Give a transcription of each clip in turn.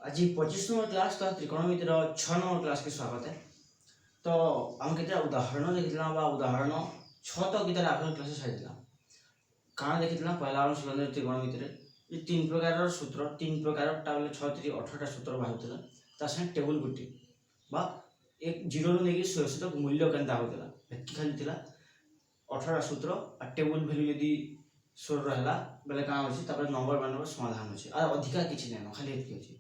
आज 25 number class तो त्रिकोणमिति 6 number class के स्वागत है। तो हम केते उदाहरण देखितला बा उदाहरण 6 तो किते आखर क्लास साइतला काना देखितला पहला और सुलंदर त्रिकोणमिति रे ये तीन प्रकार सूत्र तीन प्रकार टावले 6 3 18 टा सूत्र बाहुतला ता संग टेबल गुटी बा एक 0 रो नेकी 100 तक मूल्य केनता होतला एकी खाली थिला 18 सूत्र आ टेबल वैल्यू यदि 16 रहला बेले का होची तबे नंबर बनबो समाधान होची आ अधिका किछि नै खाली एतकी होची।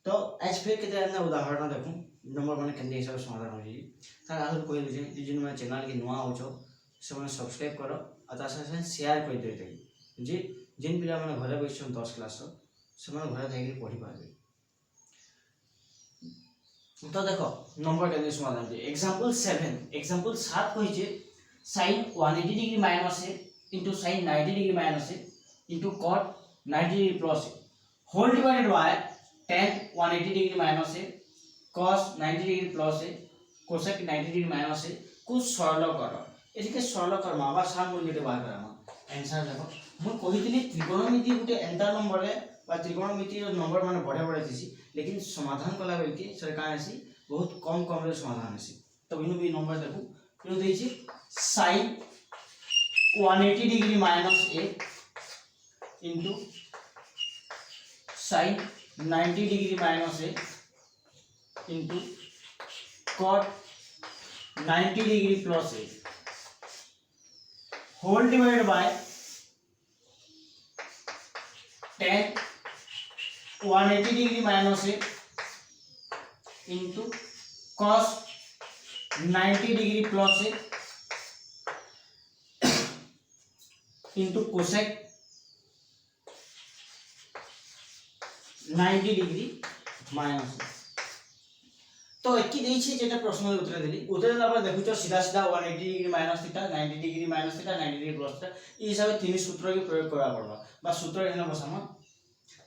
तो आज फिर केते हमने उदाहरण देखूं नंबर माने केंदे हिसाब समाधान होई तार आहुर कोइ जे जिन में चैनल के नुआ होचो से माने सब्सक्राइब करो आ ता से शेयर कर दे दे जे जिन पिला माने घरे बैठन 10 क्लास से माने घरे जाई के पढ़ी पाबे। तो देखो नंबर केंदे समाधान जे एग्जांपल 7 कोइ जे sin 180 degree minus a into sin 90 degree minus a into cot 90 degree plus a whole divided by tan 180 degree minus a cos 90 degree plus a cosec 90 degree minus a को सरल करो एटिके सरल करमा बा सान मूल्य बाहर करामा आंसर देखो मु कहितली त्रिकोणमिति गुटे एंता नंबर रे बा त्रिकोणमिति रो नंबर माने बड़े बड़े थिसी लेकिन समाधान कला बेल के सर का आसी बहुत कम रे समाधान आसी। तो बिनु भी नंबर देखो किनो देछि sin 180 degree minus a into sin 90 degree minus a into cot 90 degree plus a whole divided by tan 180 degree minus a into cos 90 degree plus a into cosec 90 degree minus. तो एकी देई छी जेटा प्रश्न रे उत्तर देली उत्तर देला पर देखुचो सीधा सीधा 180 degree minus theta 90 degree minus theta 90 degree plus theta ई हिसाब से तीन सूत्र के प्रयोग करा पड़बा बा सूत्र एने बसामा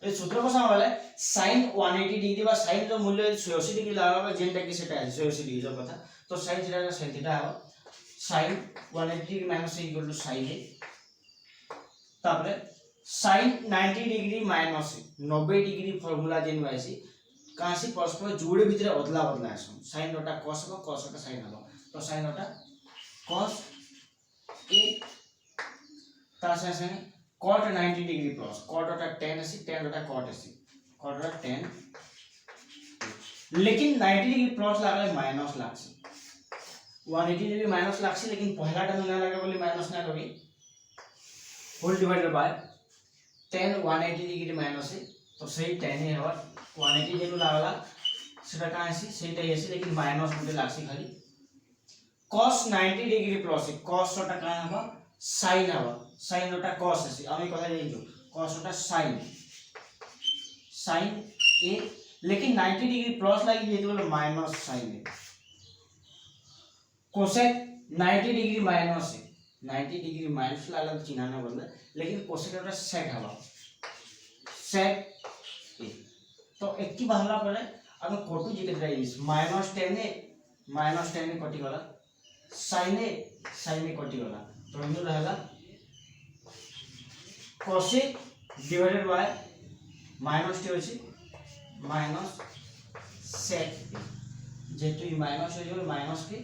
ए सूत्र बसामा वाले sin 180 डिग्री बा sin रो मूल्य 180 डिग्री लगाबा जेनटा कि सेटा 180 डिग्री जो कथा तो sin थीटा का sin थीटा हो sin 180 degree minus equal to sin है तापरे sin 90 degree minus 90 degree formula जेन वाइसी कासी परस्पर जोड़े भीतर अदला बदला आसो sin नोटा cos हो cos का sin हो तो sin नोटा cos a ता से cot 90 डिग्री प्लस cot नोटा tan asi tan नोटा cot asi cot नोटा tan लेकिन 90 डिग्री प्लस लागले माइनस लागसी 180 डिग्री माइनस लागसी लेकिन पहला टर्म ना लगे बोली माइनस ना लगे whole divided by tan 180 degree minus है तो सही tan है और 180 जेनु लागला सेटा का आसी सेटा आसी लेकिन माइनस मुटे लागसी खाली cos 90 डिग्री प्लस है cos टा का हबा sin हबा sin टा cos आसी आमी कथा जाइजो cos टा sin a लेकिन 90 डिग्री प्लस लागि जेतो बोले माइनस sin है cosec 90 डिग्री माइनस है 90 डिग्री माइनस लागला तो चिन्ह ना बोले लेकिन cosec टा sec हबा sec a तो एक की बाहला पड़े अब कोटू जी केतरा इस -10 कटि गला sin ए कटि गला तो इनु रहला cosec डिवाइडेड बाय माइनस टे होची माइनस sec जेतु ई माइनस हो जो माइनस के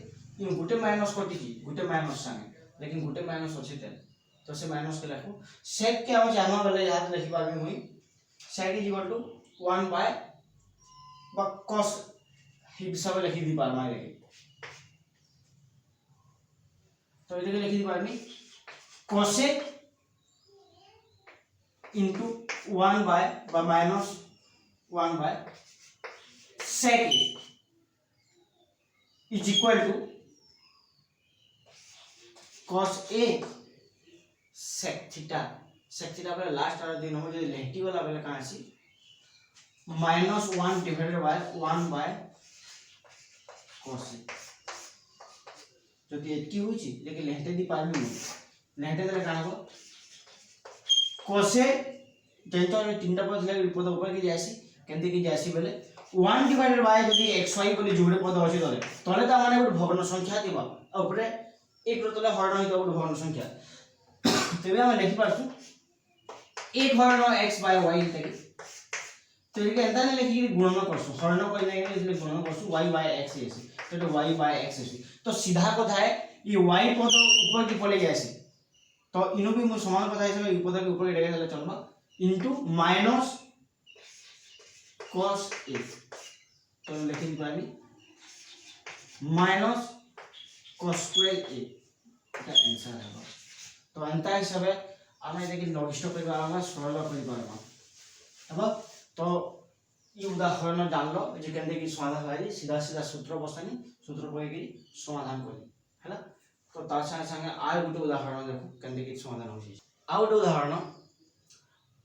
इन गुटे माइनस कटि जी गुटे माइनस संगे लेकिन गुटे माइनस अछि ते तो से माइनस के लिखो sec के हम जाना वाले याद लिखि पाबे मुई sec is equal to 1 by बा cos हिसाब लिखि दी पार मारे तो इधर लिखि दी पार मी cosec into 1 बाय बा minus 1 by sec is equal to cos a sec theta पर लास्ट वाला दिन हो जो लेफ्टी वाला वाला कहां सी -1 डिवाइडेड बाय 1 बाय cos जो कि एतकी होची लेकिन लेहते दी पारबी लेहते दरे काना को cos जेंतो तीनटा पद ले पद ऊपर की जायसी केंदी की जायसी बेले 1 डिवाइडेड बाय जदी xy बोली जोड़े पद होची तले तले ता माने एक भग्न संख्या दिबा ऊपर एक तले हरण होई तो भग्न संख्या तेबे हम लिखि पारछु 1 हरण x by y इत्यादि तो ये एंता नहीं लिखी गुणन करसु हरण कर नहीं इसलिए गुणन करसु y by x ऐसे तो y by x ऐसे तो सीधा कथा है ये y पद ऊपर की पड़े जाएसे तो इनो भी मो समान कथा हिसाब से पद के ऊपर लेके चले चलबा इनटू माइनस cos a तो लिखि पानी माइनस cos square a এটা आंसर है तो अंत हिसाब से आमे देखि लघिष्ठ करबा आमे सरल करबा अब तो ये उदाहरण जानलो जे केंदे की समाधान होई सीधा सीधा सूत्र बसानी सूत्र पय की समाधान करी हैला तो तार संगे संगे आर गुटे उदाहरण देखो केंदे की समाधान होई आ गुटे उदाहरण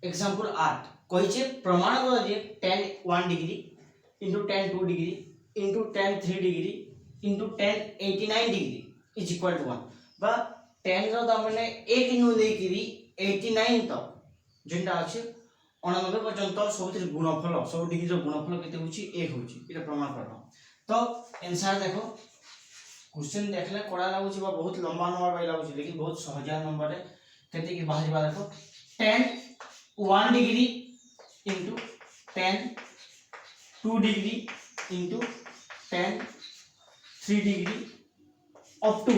एग्जांपल 8 कहि छे प्रमाण करो जे tan 1 degree * tan 2 degree * tan 3 degree * tan 89 degree is equal to 1 बा tan रो त माने 1 नु लेकिरी 89 तक जेंटा अछि 89 पर्यंत सब गुणफल सब डिग्री गुणफल केते होची 1 होची एटा प्रमाण करलो तो आंसर देखो क्वेश्चन देखले कोड़ा लागुची बा बहुत लंबा नंबर बाई लागुची लेकिन बहुत सहज नंबर है केते की बाहर बा देखो tan 1 degree into tan 2 degree into tan 3 degree up to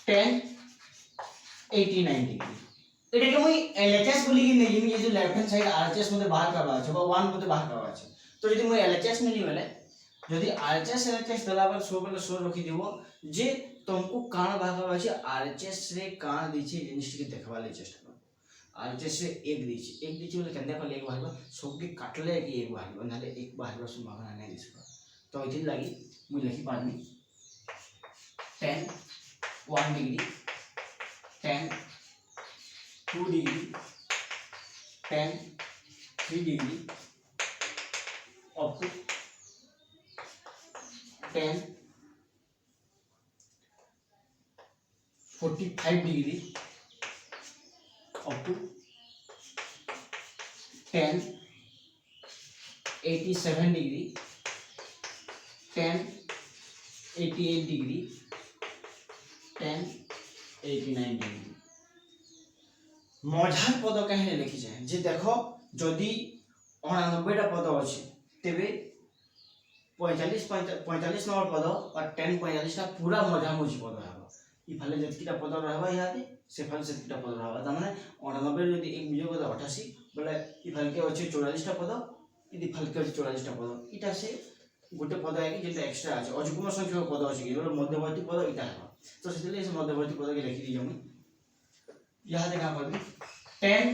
tan 89 degree एटा के मुई एलएचएस बोली कि नहीं ये जो लेफ्ट हैंड साइड आरएचएस मते बाहर करबा छै बा 1 मते बाहर करबा छै तो यदि मुई एलएचएस मिली बेले यदि आरएचएस एलएचएस दला पर 100 बेले 100 रखी दिबो जे तुमको कान बाहर करबा छै आरएचएस रे कान दिछि जिनिस के देखबा ले चेष्टा करो आरएचएस रे 1 दिछि बोले केंदे पर 1 बाहर सब के काटले कि 1 बाहर नाले 1 बाहर संभावना नहीं दिसबा तो इति लागि मुई लिखि पानी tan 1 degree tan 2 degree tan 3 degree up to tan 45 degree up to tan 87 degree tan 88 degree tan 89 degree मझार पद कहीं लिखी जाए जे देखो जदि 89 पद अच्छे तेरे 45 नंबर पद और 10 45 पूरा मझामुझी पद है इफाले जतकीटा पद रहबा यादे से फाले सेतकीटा पद रहबा त माने 89 यदि एक बिजोग 88 बोले इफाले के अछि 44 टा पद यदि फाले के अछि 44 टा पद इटा से गोटे पद है कि जेटा एक्स्ट्रा अछि अजुग्म संख्यक पद अछि कि मध्यवर्ती पद इटा है तो सेतले से मध्यवर्ती पद के लिखि दिजो मैं यहाँ देखा करबी tan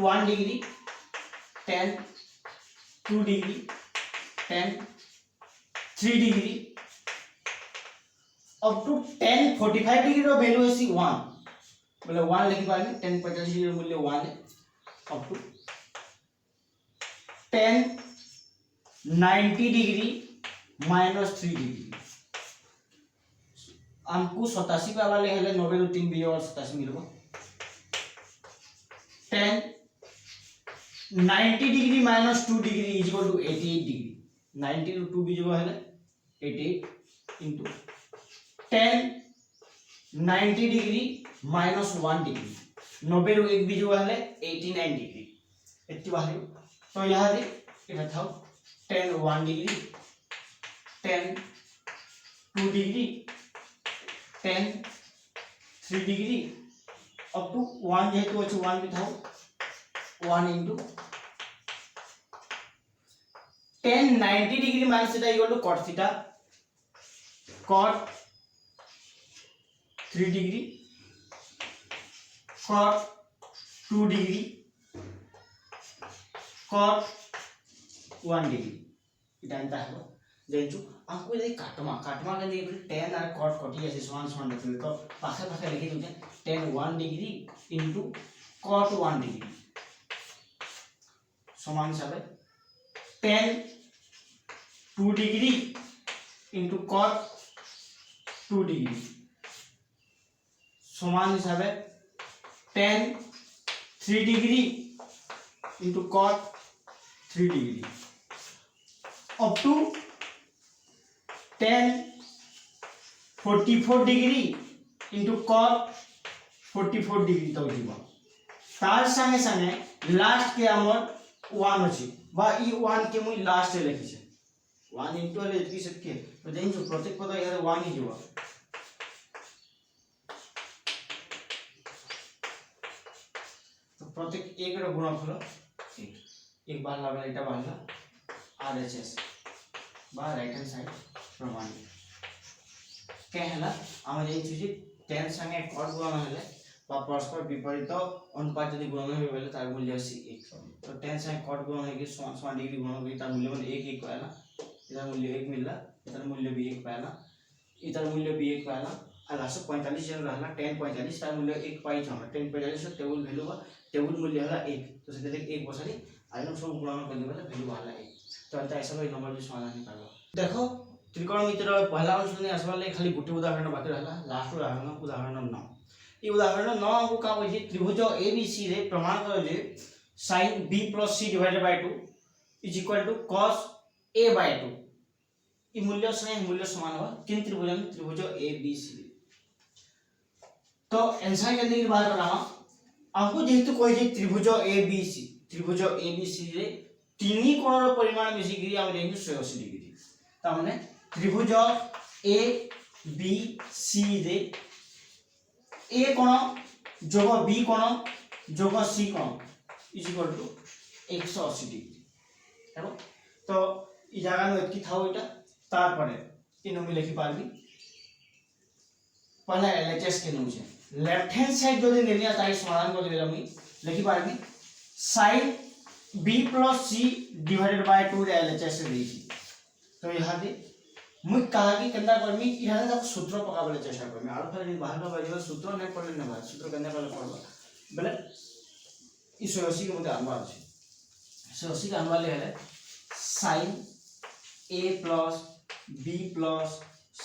1 degree tan 2 degree tan 3 degree up to tan 45 degree रो वैल्यू है 1 बोले 1 लिखि पानी tan 45 डिग्री मूल्य 1 है up to tan 90 degree -3 degree हमको 87 पे वाले हेले 90 रो 3 बियो और 87 मिलबो tan 90 degree -2 degree is equal to 88 degree 90 रो 2 बियो हेले 88 into tan 90 डिग्री -1 डिग्री 90 रो 1 बियो हेले 89 डिग्री एति बाहर तो यहां दे एटा थाओ tan 1 degree tan 2 degree tan 3 degree up to 1 जेहेतु अछि 1 भी थाओ 1 into tan 90 degree minus theta equal to cot theta cot 3 degree cot 2 degree cot 1 degree इटा एंता है जेंचु हमको ये काटमा के लिए tan और cot कटी ऐसे समान समान रखते तो पाखे पाखे लिखि दउछे tan 1 degree into cot 1 degree समान हिसाब tan 2 degree into cot 2 degree समान हिसाब tan 3 degree into cot 3 degree up to tan 44 degree into cot 44 degree तक जीवा तार संगे संगे लास्ट के हमर 1 अछि बा ई 1 के मुई लास्ट रे लिखि छै 1 इनटू ले एतकी सके तो देन जो प्रत्येक पद यार 1 ही जीवा तो प्रत्येक एक रो गुणनफल एक बार लागला एटा बाहरला आरएचएस बा राइट हैंड साइड प्रमाणित के हला हम जे चीज 10 संगे कॉट गुणन हले बा परस्पर विपरीत अनुपात यदि गुणन होय बेले तार मूल्य अछि 1 तो 10 संगे कॉट गुणन होय कि समान डिग्री गुणन होय तार मूल्य 1 1 पाला इधर मूल्य 1 मिलला इधर मूल्य भी 1 पाला इधर मूल्य भी 1 पाला अला से 45 जन रहला 10 45 तार मूल्य 1 पाई छ 10 45 टेबल वैल्यू बा टेबल मूल्य हला 1 तो से देख 1 बसली आइनो सब गुणन कर देबे वैल्यू वाला 1 तो अंत ऐसा भाई नंबर भी समाधान निकालो देखो त्रिकोणमितिर पहला अंश ने आसवा ले खाली गुटे उदाहरण बाकी रहला लास्ट उदाहरण 9 ई उदाहरण 9 हमको का होई त्रिभुज एबीसी रे प्रमाण करो जे sin b + c / 2 = cos a / 2 ई मूल्य से मूल्य समान हो किन त्रिभुज एबीसी तो आंसर जल्दी की बात करना हमको जेहेतु कोई जे त्रिभुज एबीसी रे तीन कोणर परिमाण मिसी गिरी हम लेंगे 180 डिग्री त माने त्रिभुज ए बी सी रे ए कोण जोग बी कोण जोग सी कोण = 180 डिग्री हेलो तो ई जगह में एतकी थाओ एटा तार परे तीनों में लिखि पारबी पहला एलएचएस के नु छे लेफ्ट हैंड साइड जो नेलिया ताई समाधान कर देला मी लिखि पारबी sin b + c / 2 रे एलएचएस रे दी तो यहां दे मुई कहा कि केंदा करमी यहां तक सूत्र पकाबले चेष्टा करमी आरो खाली बाहर का बाजू सूत्र नै पड़ले नै बात सूत्र केंदा करले पड़बा बोले ई 180 के मते आनवा छै 180 के आनवा ले हले sin a + b +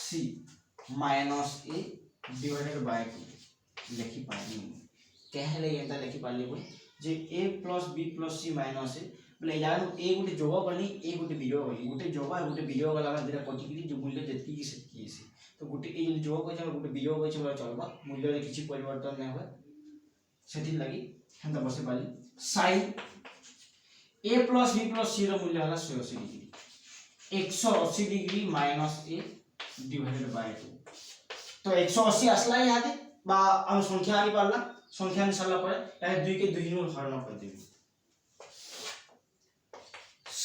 c - a / 2 लिखि पानी कहले एंता लिखि पाली कोई जे a + b + c - a बोले यार ए गुटे जोग करनी ए गुटे वियोग करनी गुटे जोग आ गुटे वियोग वाला में दिरा कटिकरी जो मूल्य जेतकी की सेतकी से तो गुटे ए जो जोग होय छै गुटे वियोग होय छै बोला चलबा मूल्य रे किछि परिवर्तन नै होय सेति लागि हेंता बसे पाली sin a + b + c रो मूल्य हला 180 डिग्री 180 डिग्री - a / 2 तो 180 असला याद बा हम संख्या आनी पारला संख्या आनी सरला परे यानी 2 के 2 नु हरण कर देबी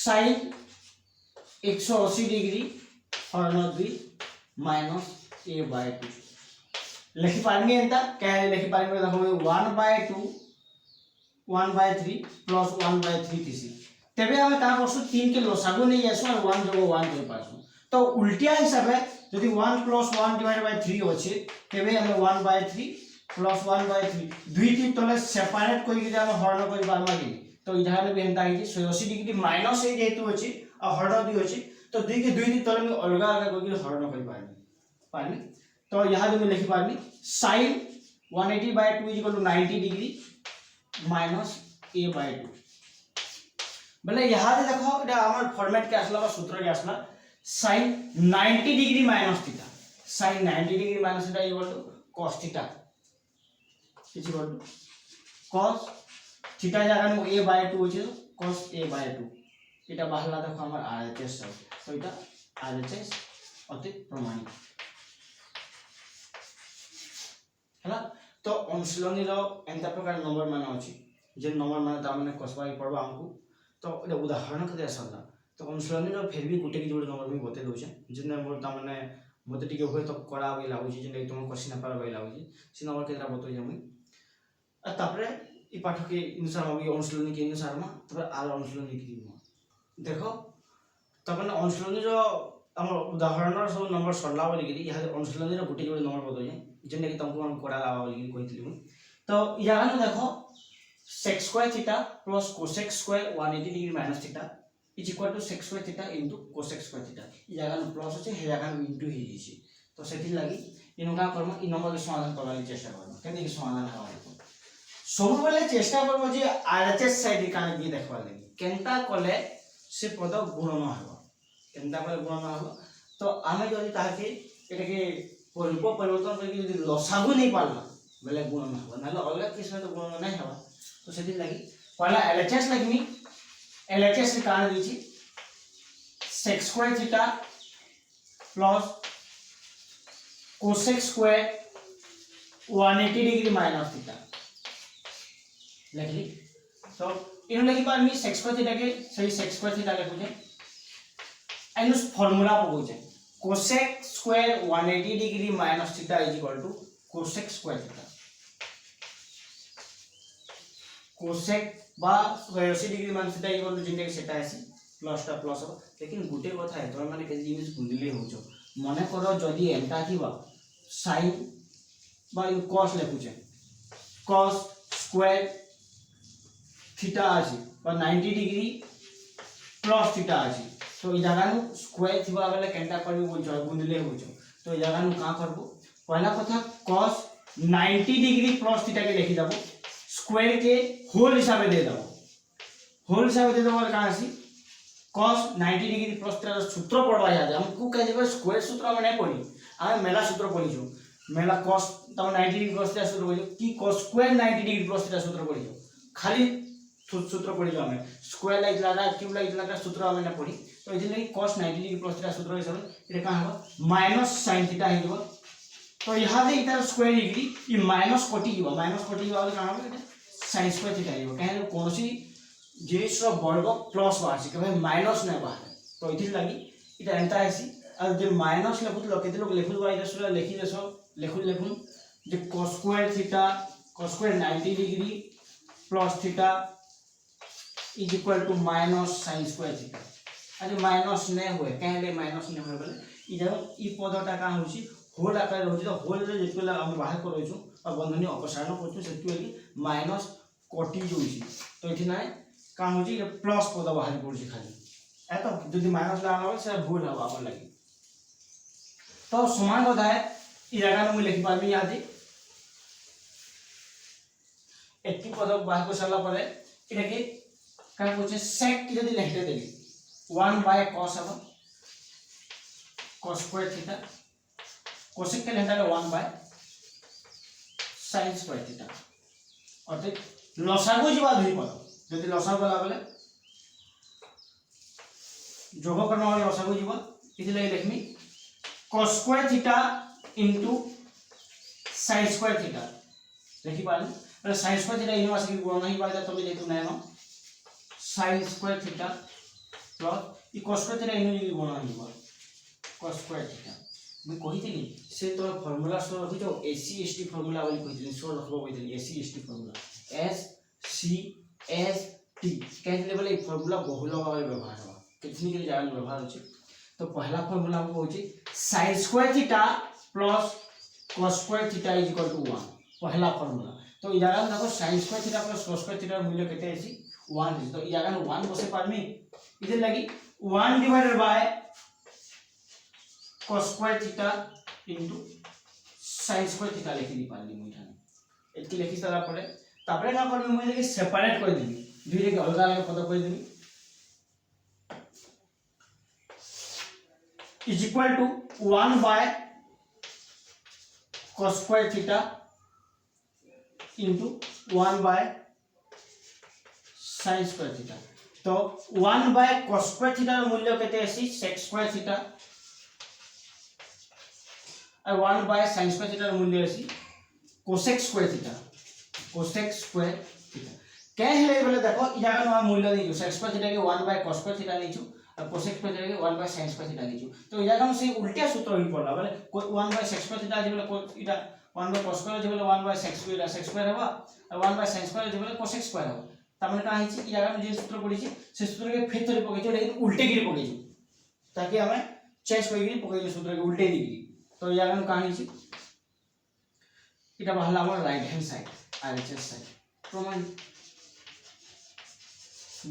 sin 180 डिग्री हरण 2 - a / 2 लिखि पारमी एंता क्या लिखि पारमी देखो 1/2 1/3 + 1/3 तीसी तबे हम का करसु 3 के लसागु नै आसु और 1 जोगो 1 कर पासु तो उल्टिया हिसाब है यदि 1 + 1 / 3 होचे तबे हम 1/3 + 1/3 दुई टी तले सेपरेट कोइ के हम हरण करि पारमा कि तो इधार भी एंता है 180 डिग्री माइनस ए जेतु अछि आ हरण 2 अछि तो 2 के 2 टी तले में अलग अलग कोइ के हरण करि पारमी तो यहां जो मैं लिखि पारमी sin 180/2 = 90 डिग्री - a / 2 बोले यहां दे देखो एटा हमर फॉर्मेट के असला बा सूत्र के असला sin 90 degree - theta sin 90 degree - theta = cos theta किछि बोल cos थीटा जगह नु a / 2 होचे cos a / 2 एटा बाहरला देखो हमर आरएचएस तो एटा आरएचएस अति प्रमाणित हला तो अनुशीलनी रो एंता प्रकार नंबर माने अछि जे नंबर माने ता माने कसबा पड़बा हमको तो एटा उदाहरण कदे असला तो अनुशीलनी रो फिर भी गुटे की जोड़े नंबर में बते दउ छे जे नंबर ता माने मते टिके होय तो करा बे लागु छी जे तुम क्वेश्चन ना पार बे लागु छी से नंबर केतरा बतो जमी आ तापरे ई पाठ के अनुसार हम अनुशीलनी के अनुसार में तब आर अनुशीलनी की देखो तब माने अनुशीलनी रो हमर उदाहरण सब नंबर सरला बोली गिरी यहा अनुशीलनी रो गुटे जोड़े नंबर बतो जे जेने कि तुमको हम करा लावा बोली कहितली तो यहां न देखो sec² theta + cosec² 180 degree - theta = sec² theta * cosec² theta ई जगह न प्लस होचे हे जगह न इनटू ही दिछि तो सेति लागि इनो का करम इ नंबर के समाधान करबा के चेष्टा करम केने के समाधान हवा सब बेले चेष्टा करबो जे आरएचएस साइड का की देखबा लागि केनता कले से पद गुणन हवा केनता कले गुणन हवा तो आमे जदि ताके एटा के रूप परिवर्तन करके यदि लसागु नहीं पारला बेले गुणन हवा नाले अलग किस्म तो गुणन नहीं हवा तो सेति लागि पहला एलएचएस लिखमी एलएचएस के कारण दीजिए sec square theta plus cosec square 180 degree minus theta लिख ली। तो इन लिखि पारमी sec स्क्वायर थीटा के सही sec स्क्वायर थीटा लिखु जे एनुस फार्मूला पकौ जे cosec square 180 degree minus theta is equal to cosec square theta cosec बा 180 degree minus theta equal to जिंदे सेटा आसी प्लस टा प्लस हो लेकिन गुटे कथा है तोर माने के जिनिस गुंदिले होजो मने करो जदी एंटा थिबा sin बा cos लिखु जे cos स्क्वायर थीटा आसी बा 90 डिग्री प्लस थीटा आसी तो ई जगह नु स्क्वायर थिबा बेले केनटा करबो बोलछो गुंदिले होजो तो ई जगह नु का करबो पहला कथा cos 90 डिग्री प्लस थीटा के लिखि दबो स्क्वायर के होल हिसाब दे दबो होल हिसाब दे दबो का आसी cos 90 डिग्री प्लस थीटा सूत्र पढ़वा याद हमको कह देबो स्क्वायर सूत्र में नहीं पढ़ी हम मेला सूत्र पढ़ीजो मेला cos तब 90 डिग्री प्लस थीटा सूत्र पढ़ीजो की cos square 90 degree plus theta सूत्र पढ़ीजो खाली सूत्र पढ़ीजो हमें स्क्वायर लाइक लगा क्यूब लाइक लगा सूत्र हमें ना पढ़ी तो इदिन लगी cos 90 डिग्री प्लस थीटा सूत्र हिसाब इरे का हो माइनस sin थीटा हे दिबो तो यहां दे इधर स्क्वायर डिग्री ई माइनस कटि जीवो वाला का हो sin स्क्वायर थीटा हे कहे कोनोसी जेस रो वर्ग प्लस बासी के भाई माइनस नै बाहर तो इथि लगी इटा एंटा आसी और जे माइनस लेखुत लोग केते लोग लेखुत बा इधर सुरा लिखि देसो लेखुन जे cos square 90 degree plus theta is equal to minus sin square theta अरे माइनस नै होय कहले माइनस नै होय बोले इधर ई पदटा का होची होल आकार होची तो होल रे जेतला हम बाहर करैछु और बंधनी अपसारण करछु सेतुली माइनस कटि जोची तो इथि नै का होची प्लस पद बाहर पड़छि खाली ए तो जदि माइनस लगाबो से भूल हबा अपन लागि तो समान कथा है ई जगह में लिखि पाबी यादी एति पद बाहर को साला परे इटा के का होचे sec की जदि लिखते देली 1 बाय cos अब cos स्क्वायर थीटा cosec के लेता है 1 बाय sin स्क्वायर थीटा अर्थात लसागु जीवा दुई पद जदि लसागु गला बेले जोग करना वाला लसागु जीवा इति लगे लिखमी cos square theta into sin square theta देखि पाली अरे sin स्क्वायर थीटा इनो आसी गुण नहीं बाय तबे जेतु नै न sin स्क्वायर थीटा प्लस ई cos स्क्वायर थीटा इनो जी गुण नहीं बा cos स्क्वायर थीटा मैं कहितली से तो फार्मूला सो रखि जो ACST फार्मूला वाली कहितली सो रखबो कहितली ACST फार्मूला SCST कहले बोले ई फार्मूला बहुल भाव व्यवहार हो कितनी के जान व्यवहार होची तो पहला फार्मूला हमको होची sin square theta plus cos square theta is equal to 1 पहला फार्मूला तो ई जगह देखो sin square theta plus cos square theta मूल्य केते आसी 1 तो ई जगह 1 बसे पारमी इधर लगी 1 divided bye cos square theta into sin square theta लिखि दी पारली मुठाने एति लिखि सारा पड़े तापरे ना करबी मुई लेके सेपरेट कर देबी दुई रे अलग अलग पद कर देबी is equal to 1 by cos square theta into 1 by sin square theta तो 1 बाय cos स्क्वायर थीटा मूल्य केते आसी sec स्क्वायर थीटा और 1 बाय sin स्क्वायर थीटा मूल्य आसी cosec स्क्वायर थीटा कहले बोले देखो इ जगह न मूल्य दैछु sec स्क्वायर थीटा के 1 बाय cos स्क्वायर थीटा दैछु और cosec स्क्वायर थीटा के 1 बाय sin स्क्वायर थीटा दैछु तो इ जगह में से उल्टा सूत्र ही पड़ला बोले 1 बाय sec स्क्वायर थीटा जे बोले इटा 1 बाय cos स्क्वायर जे बोले 1 बाय sec स्क्वायर होबा और 1 बाय sin स्क्वायर जे बोले cosec स्क्वायर होबा तमने का हिची इ जगह में जे सूत्र पड़िछि से सूत्र के फेर थोड़ी पकेछि लेकिन उल्टे गिरी पकेछि ताकि हमें चेंज कोई गिरी पकेछि सूत्र के उल्टे गिरी तो इ जगह में का हिची इटा बहला हमर right hand side RHS side प्रमाण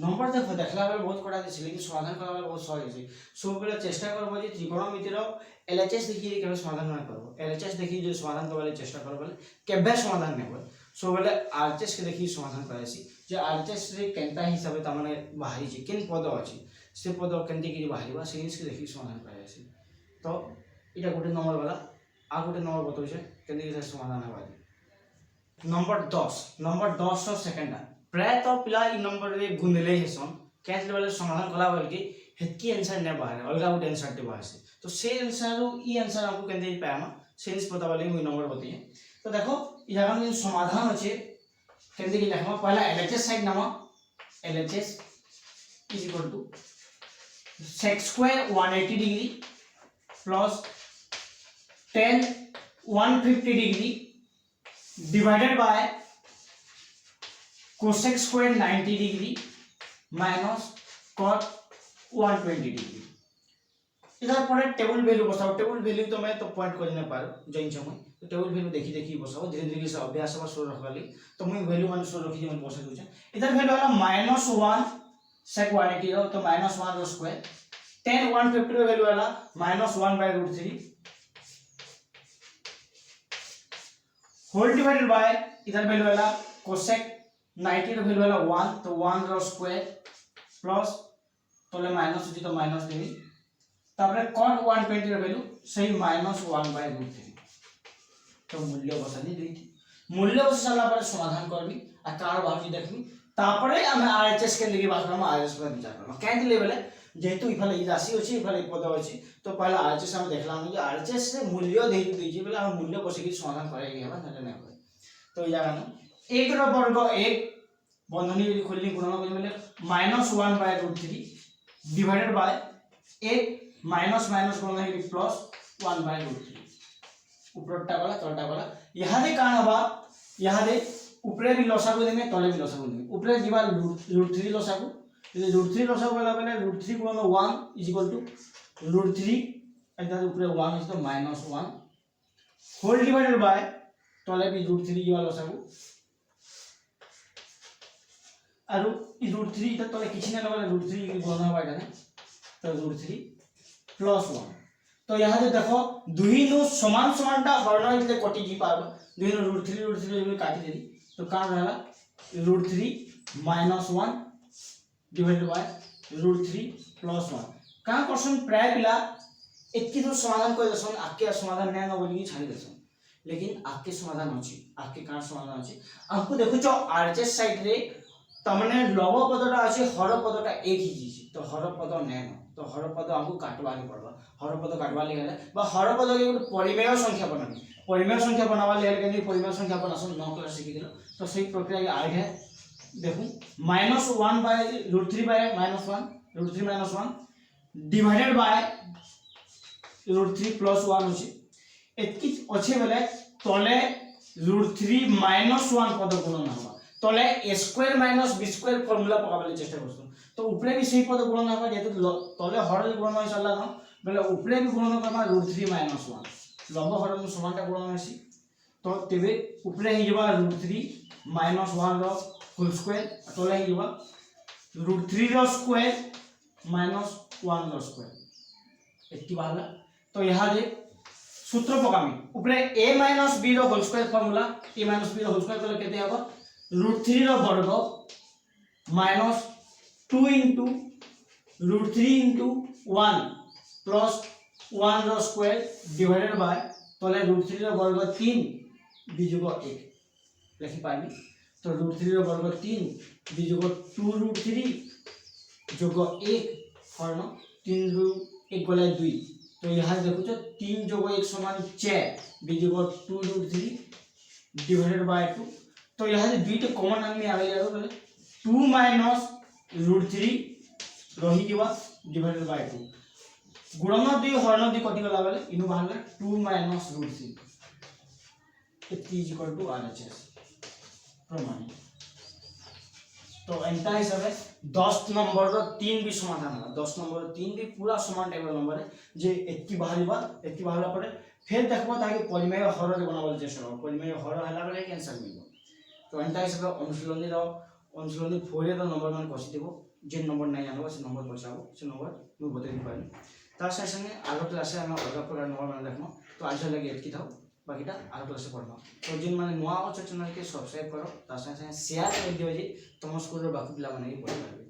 नंबर देखो देखला बेले बहुत कड़ा दिस लेकिन समाधान करबा बहुत सहज छै सब बेले चेष्टा करबो जे त्रिकोणमितिर LHS देखि केबे समाधान न करबो LHS देखि जे समाधान करबा चेष्टा करबो केबे समाधान नै हो सब बेले RHS के देखि समाधान करैसी जे RHS रे केनता हिसाबे त माने बाहरी छै केन पद अछि से पद केनते कि बाहरीबा से के देखि समाधान करैसी तो इटा गोटे नंबर वाला आ गोटे नंबर बतौ छै केनते कि समाधान हेबा नंबर 10 रो सेकंड प्राय तो पिला इ नंबर रे गुंदले हेसन कैसे वाले समाधान कला बोल के हेतकी आंसर ने बाहर अलगा आउट आंसर ते बाहर से तो से आंसर रो इ आंसर हमको केंदे पामा सेंस पता वाले मुई नंबर बताइए तो देखो यहाँ में समाधान अच्छे केंदे की लिखमा पहला एलएचएस साइड नामा LHS is equal to sec square 180 degree plus tan 150 degree divided by cosec square 90 degree minus cot 120 degree इधर पड़े टेबल वैल्यू बसाओ टेबल वैल्यू तो मैं तो पॉइंट कर नहीं पारो जइन समय तो टेबल वैल्यू देखी देखी बसाओ धीरे धीरे से अभ्यास में शुरू रखली तो मैं वैल्यू मान शुरू रखी मैं बसा दूचा इधर वैल्यू वाला -1 sec 180 हो तो -1 रो स्क्वायर tan 150 रो वैल्यू वाला -1/√3 होल डिवाइडेड बाय इधर वैल्यू वाला cosec 90 रो वैल्यू वाला 1 तो 1 रो स्क्वायर प्लस तले माइनस होची तो माइनस देबी तापर cot 120 रो वैल्यू सही -1/√3 तो मूल्य बसानी देती मूल्य बसाला पर समाधान करबी आ कार भाजी देखबी तापरे हम आरएचएस के लिए बात करम आरएचएस पर विचार करम कैन लेवल है जेहेतु इफाले ई राशि अछि इफाले पद अछि तो पहला आरएचएस हम देखला हम कि आरएचएस से मूल्य दे दीजिए बोले हम मूल्य बसे की समाधान करेगी हम ना करे तो या ना 1 रो वर्ग 1 बंधनी खोलनी गुणन कर बोले -1/√3 डिवाइडेड बाय 1 माइनस माइनस गुणन है प्लस 1/√3 ऊपरटा वाला तलटा वाला यहां दे कान हवा यहां दे ऊपरे भी लसागु देमे तले भी लसागु देमे ऊपरे जीवा √3 लसागु ये √3 लसागु वाला बने √3 गुणन 1 = √3 इधर ऊपरे 1 इज तो -1 होल डिवाइडेड बाय तले भी √3 जीवा लसागु आरो इ √3 इधर तले किछि ना वाला √3 गुणन हवा इधर तो √3 + 1 तो यहां से देखो दुही नु समान समानटा हरण इते कटि जी पाबो दुही नु √3 काटि देली तो का रहला √3 - 1 डिवाइडेड बाय √3 + 1 का क्वेश्चन प्राय पिला एतकी तो समाधान कर दसन आके समाधान नै न बोली छाड़ी दसन लेकिन आके समाधान अछि आके का समाधान अछि हमको देखो जो आरएचएस साइड रे तमने लव पदटा अछि हर पदटा एक ही जी तो हर पद नै न तो हर पद हमको काटवा के पड़बा हर पद काटवा ले गेले बा हर पद के परिमेय संख्या बनाबी परिमेय संख्या बनावा ले गेले परिमेय संख्या बनासन 9 क्लास सीखि गेलो तो सही प्रक्रिया के आइडिया देखो -1/√3 बाय -1 √3 - 1 डिवाइडेड बाय √3 + 1 होची एतकी अछि बेले तले √3 - 1 पद गुणन हवा तले a² - b² फार्मूला पकाबले चेष्टा करसु तो ऊपरे भी सही पद गुणन हवा जेतु तले हर गुणन होई सला न बेले ऊपरे भी गुणन करमा √3 - 1 लंब हर समानटा गुणन होसी तो तेबे ऊपरे ही जबा √3 - 1 रो होल स्क्वायर तले ही जबा √3 रो स्क्वायर - 1 रो स्क्वायर एतकी बाला तो यहां दे सूत्र पकामी ऊपरे a - b रो whole square formula a - b रो होल स्क्वायर कले केते हबो √3 रो वर्ग -2 * √3 * 1 + 1 रो स्क्वायर डिवाइडेड बाय तले √3 रो वर्ग 3 बिजुग 1 लिखि पाबी तो √3 रो वर्ग 3 बिजुग 2√3 जोग 1 हरण 3 ରୁ 1 गले 2 तो यहां देखो तो 3 + 1 = 4 बिजुग 2√3 डिवाइडेड बाय 2 तो यहां से 2 टे कॉमन आदमी आवे जारो बोले 2 - √3 रही जीवा डिवाइडेड बाय 2 गुणन 2 हरण 2 कटि गला बेले इनु बाहरला 2 - √3 इतकी = आरएचएस प्रमाण तो एंटा हिसाब है 10 नंबर रो 3 भी समाधान है 10 नंबर 3 भी पूरा समान टाइप नंबर है जे एतकी बाहरला पड़े फिर देखबो ताकि परिमेय हर रे बनावल चेष्टा करो परिमेय हर हला बेले आंसर मिलबो तो एंटा हिसाब अनुशीलनी 4 रो नंबर मान कसी देबो जे नंबर नै जानबो से नंबर पचाबो से नंबर मु बतै पारी तार संगे आगो क्लास में हम अलग प्रकार नंबर मान देखमो तो आज लगे एतकी थाओ बाकीटा आगो क्लास पढमा तो जिन माने नुआ अच्छे चैनल के सब्सक्राइब करो तार संगे शेयर कर दियो जे तुम स्कूल रो बाकी पिला माने पढि पारबे।